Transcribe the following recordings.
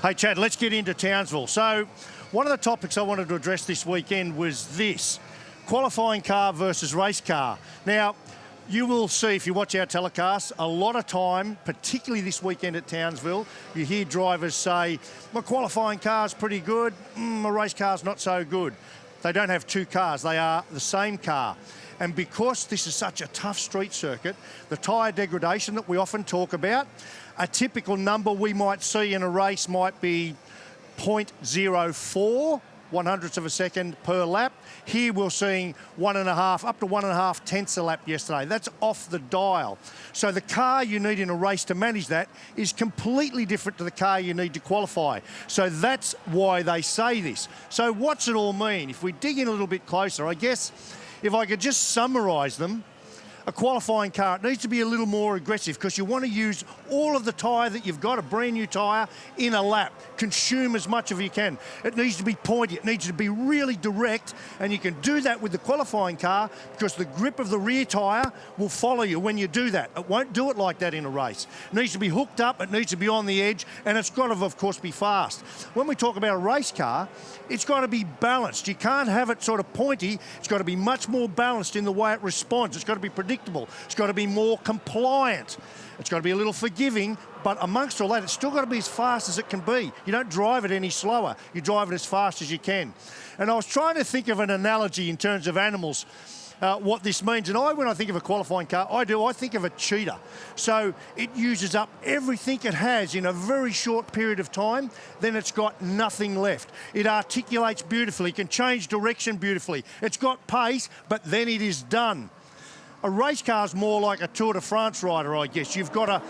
Hey, Chad, let's get into Townsville. So one of the topics I wanted to address this weekend was this, qualifying car versus race car. Now, you will see, if you watch our telecasts, a lot of time, particularly this weekend at Townsville, you hear drivers say, my qualifying car's pretty good, my race car's not so good. They don't have two cars, they are the same car. And because this is such a tough street circuit, the tyre degradation that we often talk about, a typical number we might see in a race might be 0.04 100ths of a second per lap. Here we're seeing 1.5, up to 1.5 tenths a lap yesterday. That's off the dial. So the car you need in a race to manage that is completely different to the car you need to qualify. So that's why they say this. So what's it all mean? If we dig in a little bit closer, I guess if I could just summarise them, a qualifying car, it needs to be a little more aggressive because you want to use all of the tyre that you've got, a brand new tyre, in a lap. Consume as much as you can. It needs to be pointy, it needs to be really direct, and you can do that with the qualifying car because the grip of the rear tyre will follow you when you do that. It won't do it like that in a race. It needs to be hooked up, it needs to be on the edge, and it's got to, of course, be fast. When we talk about a race car, it's got to be balanced. You can't have it sort of pointy. It's got to be much more balanced in the way it responds. It's got to be predictable. It's got to be more compliant. It's got to be a little forgiving, but amongst all that, it's still got to be as fast as it can be. You don't drive it any slower. You drive it as fast as you can. And I was trying to think of an analogy in terms of animals, what this means. And when I think of a qualifying car, I think of a cheetah. So it uses up everything it has in a very short period of time, then it's got nothing left. It articulates beautifully, can change direction beautifully. It's got pace, but then it is done. A race car's more like a Tour de France rider, I guess. You've got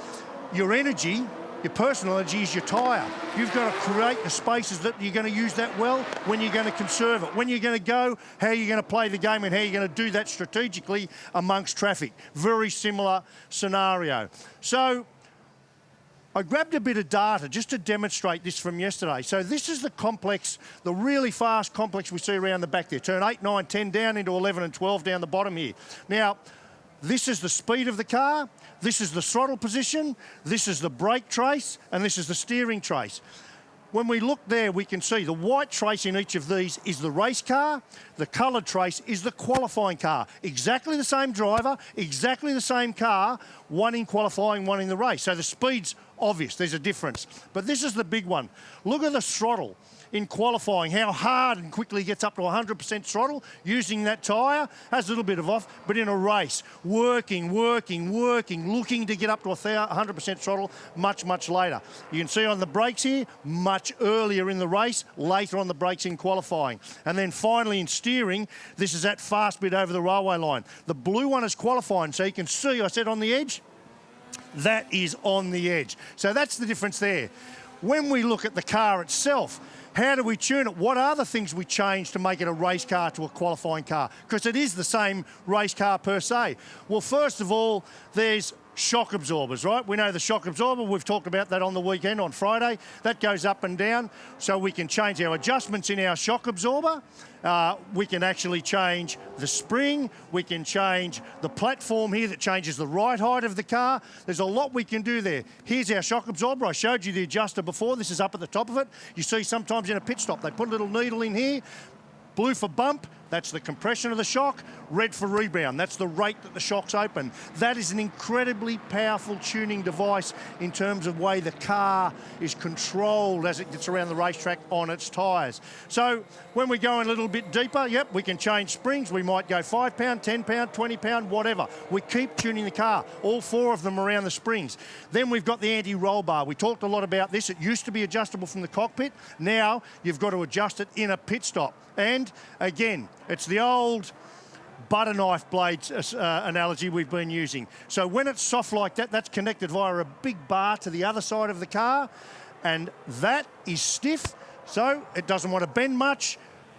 your energy, your personal energy is your tyre. You've got to create the spaces that you're going to use that well, when you're going to conserve it, when you're going to go, how you're going to play the game and how you're going to do that strategically amongst traffic. Very similar scenario. So I grabbed a bit of data just to demonstrate this from yesterday. So this is the complex, the really fast complex we see around the back there. Turn 8, 9, 10 down into 11 and 12 down the bottom here. Now, this is the speed of the car, this is the throttle position, this is the brake trace, and this is the steering trace. When we look there, we can see the white trace in each of these is the race car, the coloured trace is the qualifying car. Exactly the same driver, exactly the same car, one in qualifying, one in the race. So the speed's obvious, there's a difference. But this is the big one. Look at the throttle in qualifying, how hard and quickly he gets up to 100% throttle using that tyre. Has a little bit of off, but in a race, working, looking to get up to 100% throttle much later. You can see on the brakes here, much earlier in the race, later on the brakes in qualifying. And then finally in steering, this is that fast bit over the railway line. The blue one is qualifying, so you can see, I said on the edge, that is on the edge. So that's the difference there. When we look at the car itself, how do we tune it? What are the things we change to make it a race car to a qualifying car? Because it is the same race car per se. Well, first of all, there's shock absorbers, right? We know the shock absorber, we've talked about that on the weekend, on Friday. That goes up and down, so we can change our adjustments in our shock absorber. We can actually change the spring, we can change the platform here that changes the ride height of the car. There's a lot we can do there. Here's our shock absorber. I showed you the adjuster before. This is up at the top of it. You see sometimes in a pit stop, they put a little needle in here. Blue for bump, that's the compression of the shock. Red for rebound, that's the rate that the shock's open. That is an incredibly powerful tuning device in terms of way the car is controlled as it gets around the racetrack on its tyres. So when we go in a little bit deeper, yep, we can change springs. We might go 5 pound, 10 pound, 20 pound, whatever. We keep tuning the car, all 4 of them around the springs. Then we've got the anti-roll bar. We talked a lot about this. It used to be adjustable from the cockpit. Now you've got to adjust it in a pit stop. And again, it's the old butter knife blades analogy we've been using. So when it's soft like that, that's connected via a big bar to the other side of the car, and that is stiff, so it doesn't want to bend much.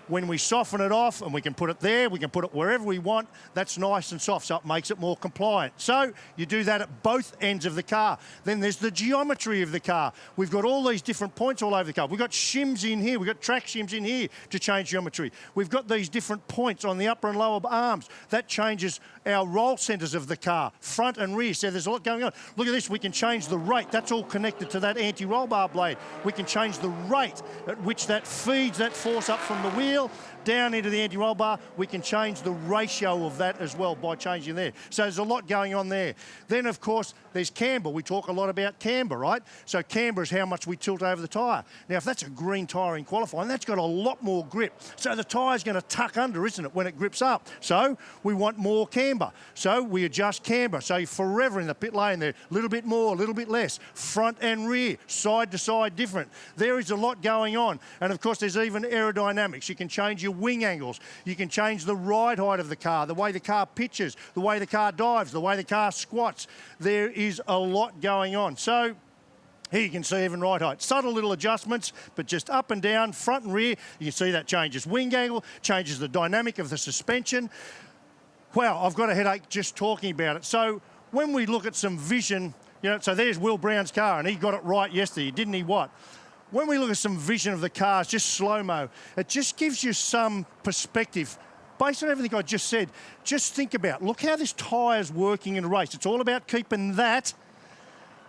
When we soften it off, and we can put it there, we can put it wherever we want, that's nice and soft, so it makes it more compliant. So you do that at both ends of the car. Then there's the geometry of the car. We've got all these different points all over the car. We've got shims in here, we've got track shims in here to change geometry. We've got these different points on the upper and lower arms. That changes our roll centres of the car, front and rear. So there's a lot going on. Look at this, we can change the rate. That's all connected to that anti-roll bar blade. We can change the rate at which that feeds that force up from the wheel down into the anti-roll bar. We can change the ratio of that as well by changing there. So there's a lot going on there. Then, of course, there's camber. We talk a lot about camber, right? So camber is how much we tilt over the tyre. Now, if that's a green tyre in qualifying, that's got a lot more grip. So the tyre's going to tuck under, isn't it, when it grips up? So we want more camber. So we adjust camber. So you're forever in the pit lane there, a little bit more, a little bit less, front and rear, side to side different. There is a lot going on. And, of course, there's even aerodynamics. You can change your wing angles. You can change the ride height of the car, the way the car pitches, the way the car dives, the way the car squats. There is a lot going on. So here you can see even ride height. Subtle little adjustments, but just up and down, front and rear. You can see that changes wing angle, changes the dynamic of the suspension. Wow, I've got a headache just talking about it. So when we look at some vision, you know, so there's Will Brown's car, and he got it right yesterday, didn't he? What? When we look at some vision of the cars, just slow-mo, it just gives you some perspective. Based on everything I just said, just think about, look how this tyre's working in a race. It's all about keeping that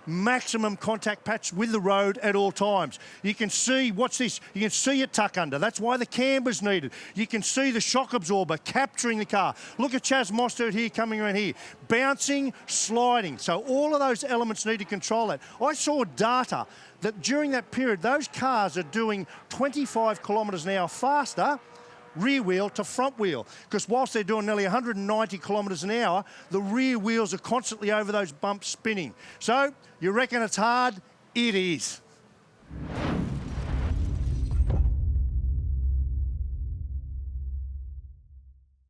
maximum contact patch with the road at all times. You can see, what's this? You can see it tuck under. That's why the camber's needed. You can see the shock absorber capturing the car. Look at Chaz Mostert here coming around here. Bouncing, sliding. So all of those elements need to control that. I saw data that during that period, those cars are doing 25 kilometres an hour faster rear wheel to front wheel, because whilst they're doing nearly 190 kilometres an hour, the rear wheels are constantly over those bumps spinning. So you reckon it's hard? It is.